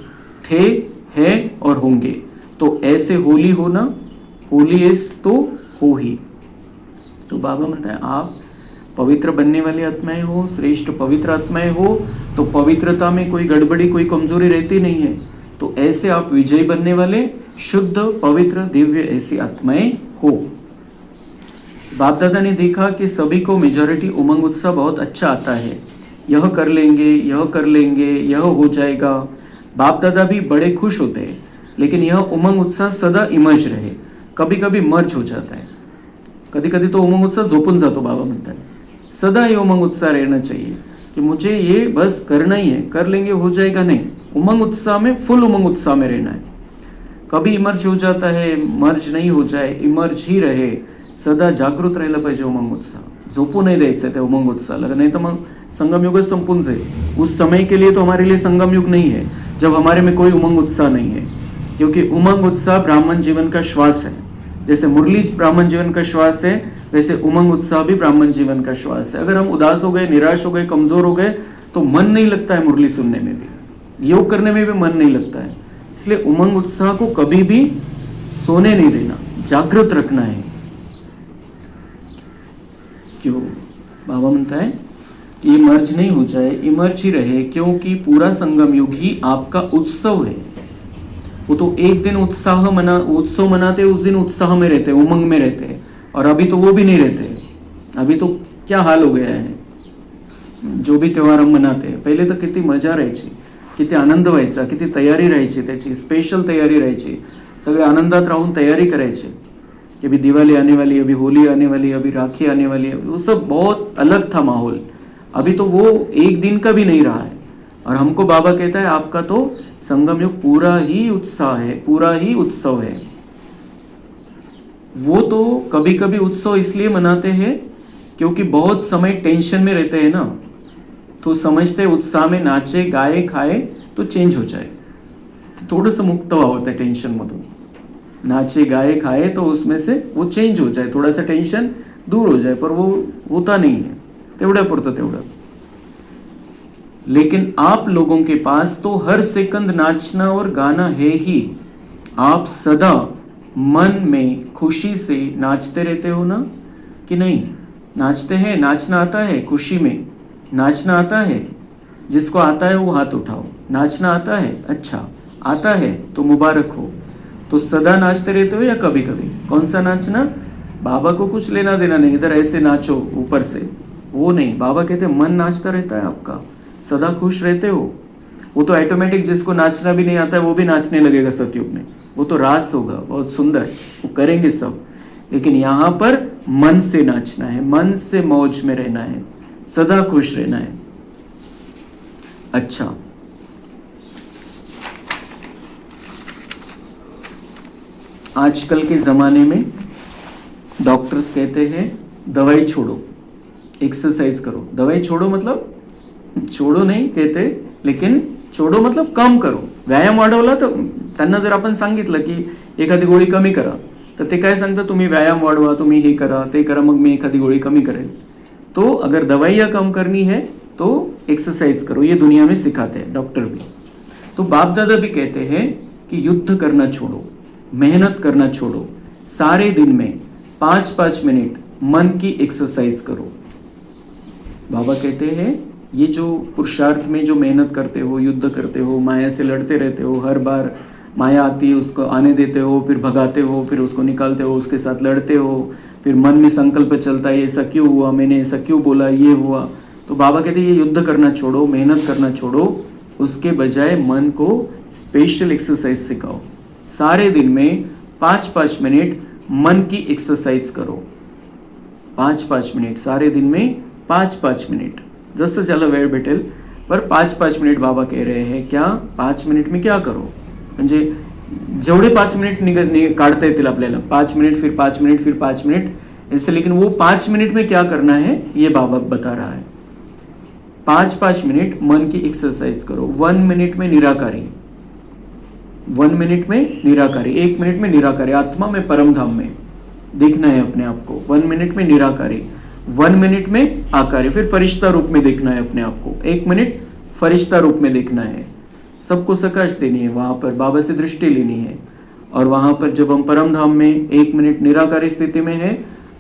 थे, है और होंगे, तो ऐसे होली हो ना, होलीएस्ट तो हो ही। तो बाबा म्हणता है आप पवित्र बनने वाली आत्माएं हो, श्रेष्ठ पवित्र आत्माएं हो, तो पवित्रता में कोई गड़बड़ी कोई कमजोरी रहती नहीं है। तो ऐसे आप विजयी बनने वाले शुद्ध पवित्र दिव्य ऐसी आत्माएं हो। बाप दादा ने देखा कि सभी को मेजॉरिटी उमंग उत्साह बहुत अच्छा आता है, यह कर लेंगे, यह कर लेंगे, यह हो जाएगा। बाप दादा भी बड़े खुश होते हैं, लेकिन यह उमंग उत्साह सदा इमर्ज रहे। कभी कभी मर्ज हो जाता है, कभी कभी तो उमंग उत्साह झोपून जातो। बाबा म्हणता है सदा ये उमंग उत्साह रहना चाहिए कि मुझे ये बस करना ही है, कर लेंगे हो जाएगा नहीं। उमंग उत्साह में, फुल उमंग उत्साह में रहना है। कभी इमर्ज हो जाता है, मर्ज नहीं हो जाए, इमर्ज ही रहे। सदा जागृत राहिलं पाहिजे उमंग उत्साह, झोपू नहीं द्यायचं त्या उमंग उत्साहाला, नहीं तो मग संगम युग संपून जाईल। उस समय के लिए तो हमारे लिए संगम युग नहीं है जब हमारे में कोई उमंग उत्साह नहीं है, क्योंकि उमंग उत्साह ब्राह्मण जीवन का श्वास है। जैसे मुरली ब्राह्मण जीवन का श्वास है, वैसे उमंग उत्साह भी ब्राह्मण जीवन का श्वास है। अगर हम उदास हो गए, निराश हो गए, कमजोर हो गए, तो मन नहीं लगता है मुरली सुनने में भी, योग करने में भी मन नहीं लगता है। इसलिए उमंग उत्साह को कभी भी सोने नहीं देना, जागृत रखना है। क्यों? बाबा म्हणता है कि इमर्ज नहीं हो जाए, इमर्ज ही रहे, क्योंकि पूरा संगम युग ही आपका उत्सव है। वो तो एक दिन उत्सव मनाते, उस दिन उत्साह में रहते, उमंग में रहते, और अभी तो वो भी नहीं रहते। अभी तो क्या हाल हो गया है, जो भी त्योहार हम मनाते हैं, पहले तो किती मजा राहायची, किती आनंद व्हायचा, किती तयारी राहायची, त्याची स्पेशल तयारी राहायची, सगळे आनंदात राहून तयारी करायची कि अभी दिवाली आने वाली है, अभी होली आने वाली है, अभी राखी आने वाली है। वो सब बहुत अलग था माहौल। अभी तो वो एक दिन का भी नहीं रहा है, और हमको बाबा कहता है आपका तो संगम युग पूरा ही उत्साह है, पूरा ही उत्सव है। वो तो कभी कभी उत्सव इसलिए मनाते हैं क्योंकि बहुत समय टेंशन में रहते हैं ना, तो समझते उत्साह में नाचे गाए खाए तो चेंज हो जाए, थोडंसं मुक्त व्हावं त्या टेन्शन मधून। नाचे गाए खाए तो उसमें से वो चेंज हो जाए, थोड़ा सा टेंशन दूर हो जाए, पर वो होता नहीं है, तेवढ्यापुरतं तेवढं। लेकिन आप लोगों के पास तो हर सेकंड नाचना और गाना है ही। आप सदा मन में खुशी से नाचते रहते हो ना कि नहीं? नाचते हैं, नाचना आता है खुशी में, नाचना आता है, जिसको आता है वो हाथ उठाओ। नाचना आता है, अच्छा आता है तो मुबारक हो। तो सदा नाचते रहते हो या कभी कभी? कौन सा नाचना? बाबा को कुछ लेना देना नहीं, इधर ऐसे नाचो ऊपर से, वो नहीं। बाबा कहते मन नाचता रहता है आपका, सदा खुश रहते हो। वो तो ऑटोमेटिक, जिसको नाचना भी नहीं आता है वो भी नाचने लगेगा सतयुग में, वो तो रास होगा, बहुत सुंदर, वो करेंगे सब। लेकिन यहाँ पर मन से नाचना है, मन से मौज में रहना है, सदा खुश रहना है। अच्छा, आजकल के ज़माने में डॉक्टर्स कहते हैं दवाई छोड़ो, एक्सरसाइज करो। दवाई छोड़ो मतलब छोड़ो नहीं कहते, लेकिन छोड़ो मतलब कम करो। व्यायाम वाढवला तर त्यांना जर आपण सांगितलं की एखादी गोळी कमी करा, तर ते काय सांगतात, तुम्ही व्यायाम वाढवा, तुम्ही हे करा ते करा, मग मी एखादी गोळी कमी करेल। तो अगर दवाइयाँ कम करनी है तो एक्सरसाइज करो, ये दुनिया में सिखाते हैं डॉक्टर भी। तो बाप दादा भी कहते हैं कि युद्ध करना छोड़ो, मेहनत करना छोड़ो, सारे दिन में 5-5 मिनट मन की एक्सरसाइज करो। बाबा कहते हैं ये जो पुरुषार्थ में जो मेहनत करते हो, युद्ध करते हो, माया से लड़ते रहते हो, हर बार माया आती है उसको आने देते हो, फिर भगाते हो, फिर उसको निकालते हो, उसके साथ लड़ते हो, फिर मन में संकल्प चलता है ऐसा क्यों हुआ, मैंने ऐसा क्यों बोला, ये हुआ। तो बाबा कहते हैं ये युद्ध करना छोड़ो, मेहनत करना छोड़ो, उसके बजाय मन को स्पेशल एक्सरसाइज सिखाओ। सारे दिन में 5-5 मिनट मन की एक्सरसाइज करो। 5-5 मिनिट सारे दिन में, 5-5 मिनिट, जसं ज्याला वेळ भेटेल, पर 5-5 मिनिट बाबा कह रहे हैं। क्या 5 मिनिट में क्या करो, म्हणजे जेवढे 5 मिनिट काढता येतील आपल्याला, 5 मिनिट फिर 5 मिनिट फिर 5 मिनिट ऐसे, लेकिन वो 5 मिनिट में क्या करना है ये बाबा बता रहा है। 5-5 मिनट मन की एक्सरसाइज करो। 1 मिनट में निराकारी, 1 मिनट में निराकारी, 1 मिनट में निराकारी, आत्मा में परम धाम में देखना है अपने आप को। 1 मिनट में निराकारी, 1 मिनट में आकारी, फिर फरिश्ता रूप में देखना है अपने आप को। 1 मिनट फरिश्ता रूप में देखना है, सबको सकाश देनी है, वहां पर बाबा से दृष्टि लेनी है। और वहां पर जब हम परम धाम में 1 मिनट निराकारी स्थिति में है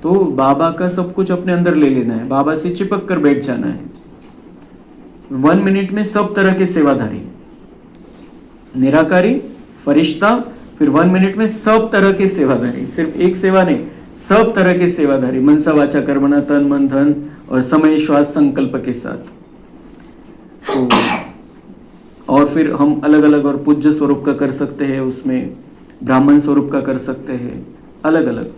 तो बाबा का सब कुछ अपने अंदर ले लेना है, बाबा से चिपक कर बैठ जाना है। 1 मिनट में सब तरह के सेवाधारी, निराकारी, फरिश्ता, फिर 1 मिनट में सब तरह के सेवाधारी, सिर्फ एक सेवा नहीं, सब तरह के सेवाधारी, मनसा वाचा कर्मणा, तन मन धन और समय श्वास संकल्प के साथ। तो और फिर हम अलग अलग और पूज्य स्वरूप का कर सकते हैं, उसमें ब्राह्मण स्वरूप का कर सकते हैं, अलग अलग।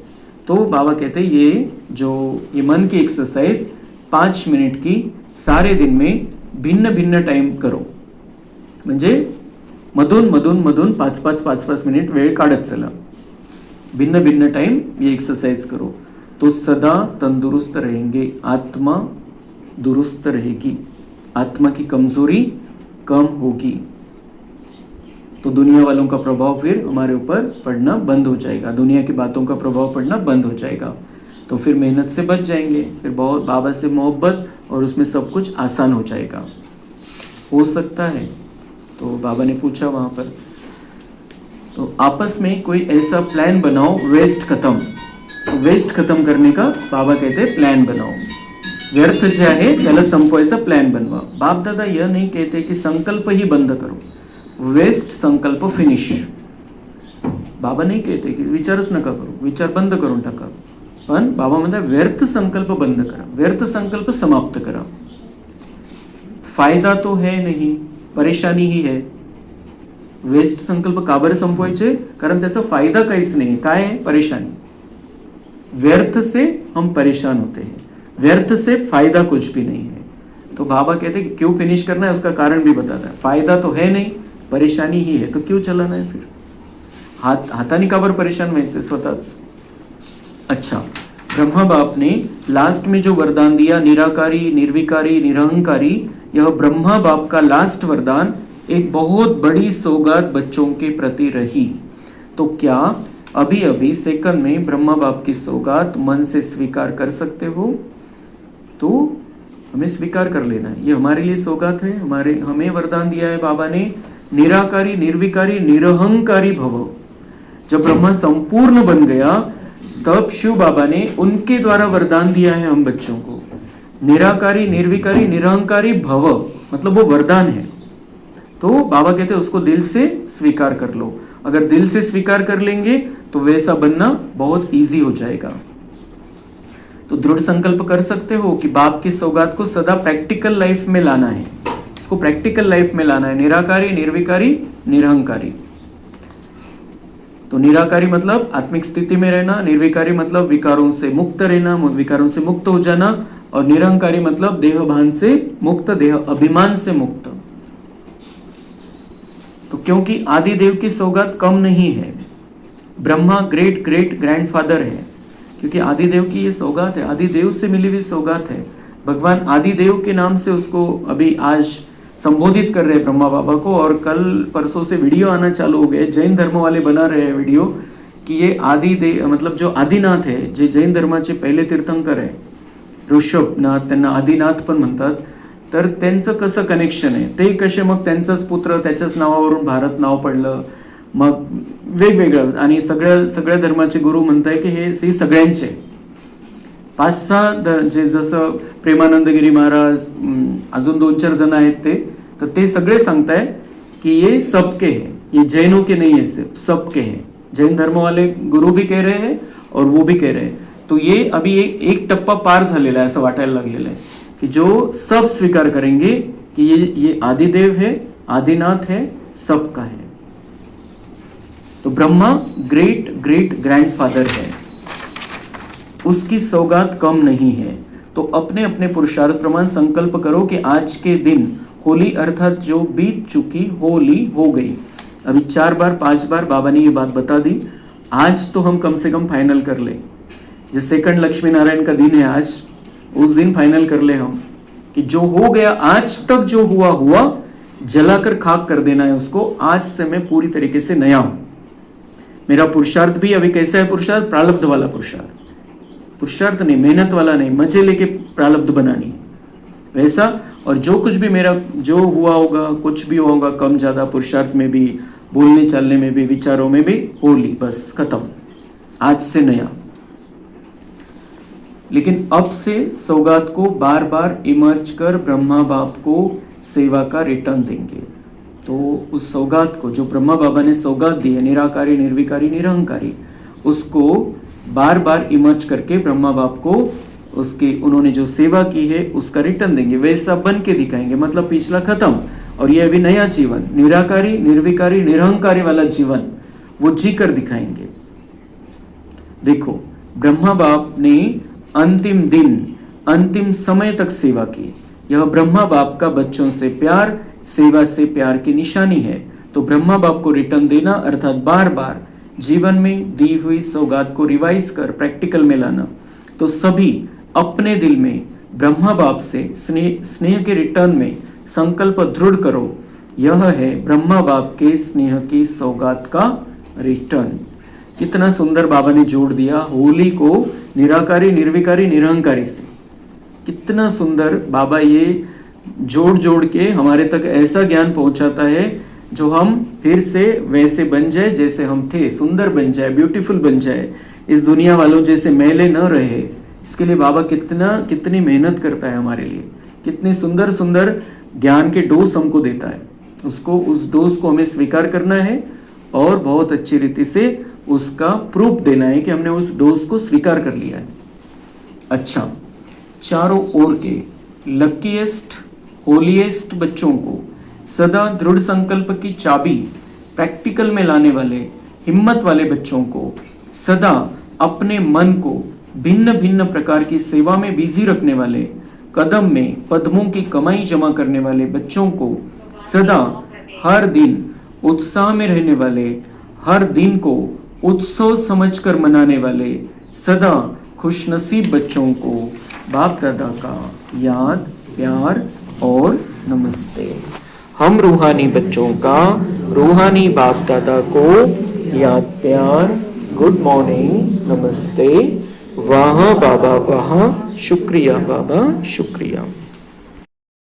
तो बाबा कहते हैं ये मन की एक्सरसाइज 5 मिनिट की सारे दिन में भिन्न भिन्न टाइम करो, म्हणजे मधून मधून मधून 5-5 मिनिट वेळ काढत चला, भिन्न भिन्न टाइम ये एक्सरसाइज करो, तो सदा तंदुरुस्त रहेंगे, आत्मा दुरुस्त रहेगी, आत्मा की कमजोरी कम होगी, तो दुनिया वालों का प्रभाव फिर हमारे ऊपर पड़ना बंद हो जाएगा, दुनिया की बातों का प्रभाव पड़ना बंद हो जाएगा, तो फिर मेहनत से बच जाएंगे, फिर बहुत बाबा से मोहब्बत और उसमें सब कुछ आसान हो जाएगा। हो सकता है? तो बाबा ने पूछा वहां पर, तो आपस में कोई ऐसा प्लान बनाओ, वेस्ट खत्म, तो वेस्ट खत्म करने का बाबा कहते हैं प्लान बनाओ, व्यर्थ जे आहे त्याला संपवायचा प्लान बनवा। बाप दादा यह नहीं कहते कि संकल्प ही बंद करो, वेस्ट संकल्प फिनिश। बाबा नहीं कहते की विचारच नका करू, विचार बंद करून टाका, पण बाबा म्हणतात व्यर्थ संकल्प बंद करा, व्यर्थ संकल्प समाप्त करा। फायदा तो है नहीं, परेशानी ही है। वेस्ट संकल्प का बरं संपवायचे? कारण त्याचा फायदा काहीच नाही, काय आहे? परेशानी। व्यर्थ से हम परेशान होते हैं, व्यर्थ से फायदा कुछ भी नहीं है। तो बाबा कहते हैं कि क्यों फिनिश करना है, उसका कारण भी बताता है। फायदा तो है नहीं, परेशानी ही है, तो क्यों चलाना है फिर? हाथाने का बरं परेशान व्हायचे स्वतःच? अच्छा, ब्रह्मा बाप ने लास्ट में जो वरदान दिया, निराकारी, निर्विकारी, निरहंकारी, यह ब्रह्मा बाप का लास्ट वरदान एक बहुत बड़ी सौगात बच्चों के प्रति रही। तो क्या अभी अभी सेकंड में ब्रह्मा बाप की सौगात मन से स्वीकार कर सकते हो? तो हमें स्वीकार कर लेना है, ये हमारे लिए सौगात है, हमें वरदान दिया है बाबा ने, निराकारी, निर्विकारी, निरहंकारी भव। जब ब्रह्मा संपूर्ण बन गया तब शिव बाबा ने उनके द्वारा वरदान दिया है हम बच्चों को, निराकारी निर्विकारी निरहंकारी भव, मतलब वो वरदान है। तो बाबा कहते हैं उसको दिल से स्वीकार कर लो। अगर दिल से स्वीकार कर लेंगे तो वैसा बनना बहुत इजी हो जाएगा। तो दृढ़ संकल्प कर सकते हो कि बाप की सौगात को सदा प्रैक्टिकल लाइफ में लाना है, इसको प्रैक्टिकल लाइफ में लाना है, निराकारी निर्विकारी निरहंकारी। तो निराकारी मतलब आत्मिक स्थिति में रहना, निर्विकारी मतलब विकारों से मुक्त रहना, विकारों से मुक्त हो जाना, और निरहंकारी मतलब देह भान से मुक्त, देह अभिमान से मुक्त। तो क्योंकि आदिदेव की सौगात कम नहीं है, ब्रह्मा ग्रेट ग्रेट ग्रैंडफादर है, क्योंकि आदिदेव की ये सौगात है, आदिदेव से मिली हुई सौगात है। भगवान आदिदेव के नाम से उसको अभी आज संबोधित कर रहे हैं ब्रह्मा बाबा को, और कल परसों से वीडियो आना चालू हो गए, जैन धर्म वाले बना रहे हैं वीडियो कि ये आदिदेव मतलब जो आदिनाथ है, जे जैन धर्माचे पहिले तीर्थंकर आहे ऋषभनाथ, त्यांना आदिनाथ पण म्हणतात, तर त्यांचं कसं कनेक्शन आहे, ते कसे मग त्यांचाच पुत्र त्याच्याच नावावरून भारत नाव पडलं, मग वेगवेगळं, आणि सगळ्या धर्माचे गुरु म्हणताय की हे सगळ्यांचे 5-6 जे जसं प्रेमानंदगिरी महाराज, अजून 2-4 जण आहेत तर ते सगळे सांगताय कि ये सबके है, ये जैनों के नहीं है, सिर्फ सबके है। जैन धर्म वाले गुरु भी कह रहे हैं और वो भी कह रहे हैं। तो ये अभी एक टप्पा पार झालेला आहे असं वाटायला लागलेलं आहे कि जो सब स्वीकार करेंगे कि ये आदिदेव है, आदिनाथ है, सबका है। तो ब्रह्मा ग्रेट ग्रेट ग्रैंडफादर है, उसकी सौगात कम नहीं है। तो अपने अपने पुरुषार्थ प्रमाण संकल्प करो कि आज के दिन होली अर्थात जो बीत चुकी होली हो गई। अभी 4 बार 5 बार बाबा ने ये बात बता दी, आज तो हम कम से कम फाइनल कर ले। जो सेकंड लक्ष्मी नारायण का दिन है आज, उस दिन फाइनल कर ले हम कि जो हो गया आज तक, जो हुआ हुआ, जलाकर खाक कर देना है उसको। आज से मैं पूरी तरीके से नया हूं। मेरा पुरुषार्थ भी अभी कैसा है, पुरुषार्थ प्रारब्ध वाला पुरुषार्थ, पुरुषार्थ नहीं, मेहनत वाला नहीं, मजे लेके प्रारब्ध बनानी वैसा। और जो कुछ भी मेरा जो हुआ होगा, कुछ भी होगा कम ज्यादा, पुरुषार्थ में भी, बोलने चालने में भी, विचारों में भी, होली बस खत्म, आज से नया। लेकिन अब से सौगात को बार बार इमर्ज कर ब्रह्मा बाप को सेवा का रिटर्न देंगे। तो उस सौगात को जो ब्रह्मा बाबा ने सौगात दी है, निराकारी निर्विकारी निरहंकारी, उसको बार बार इमर्ज करके ब्रह्मा बाप को उसकी उन्होंने जो सेवा की है उसका रिटर्न देंगे, वैसा बन के दिखाएंगे। मतलब पिछला खत्म और ये अभी नया जीवन, निराकारी निर्विकारी निरहंकारी वाला जीवन, वो जी कर दिखाएंगे। देखो ब्रह्मा बाप ने अंतिम दिन, अंतिम समय तक सेवा की। यह ब्रह्मा बाप का बच्चों से प्यार, सेवा से प्यार की निशानी है। तो ब्रह्मा बाप को रिटर्न देना अर्थात बार बार जीवन में दी हुई सौगात को रिवाइज कर प्रैक्टिकल में लाना। तो सभी अपने दिल में ब्रह्मा बाप से स्नेह के रिटर्न में संकल्प दृढ़ करो। यह है ब्रह्मा बाप के स्नेह की सौगात का रिटर्न। कितना सुंदर बाबा ने जोड़ दिया होली को निराकारी निर्विकारी निरहंकारी से। कितना सुंदर बाबा ये जोड़ जोड़ के हमारे तक ऐसा ज्ञान पहुंचाता है जो हम फिर से वैसे बन जाए जैसे हम थे, सुंदर बन जाए, ब्यूटीफुल बन जाए, इस दुनिया वालों जैसे मैले न रहे। इसके लिए बाबा कितनी मेहनत करता है हमारे लिए, कितने सुंदर सुंदर ज्ञान के डोज हमको देता है। उसको उस डोज को हमें स्वीकार करना है और बहुत अच्छी रीति से उसका प्रूफ देना है कि हमने उस डोज को स्वीकार कर लिया है। अच्छा, चारों ओर के लकीएस्ट होलीएस्ट बच्चों को सदा दृढ़ संकल्प की चाबी प्रैक्टिकल में लाने वाले हिम्मत वाले बच्चों को, सदा अपने मन को भिन्न भिन्न प्रकार की सेवा में बिजी रखने वाले, कदम में पद्मों की कमाई जमा करने वाले बच्चों को, सदा हर दिन उत्साह में रहने वाले, हर दिन को उत्सव समझकर मनाने वाले, सदा खुशनसीब बच्चों को बाप दादा का याद, प्यार और नमस्ते। हम रूहानी बच्चों का रूहानी बाप दादा को याद, प्यार, गुड मॉर्निंग, नमस्ते, वाह बाबा वाह, शुक्रिया बाबा शुक्रिया।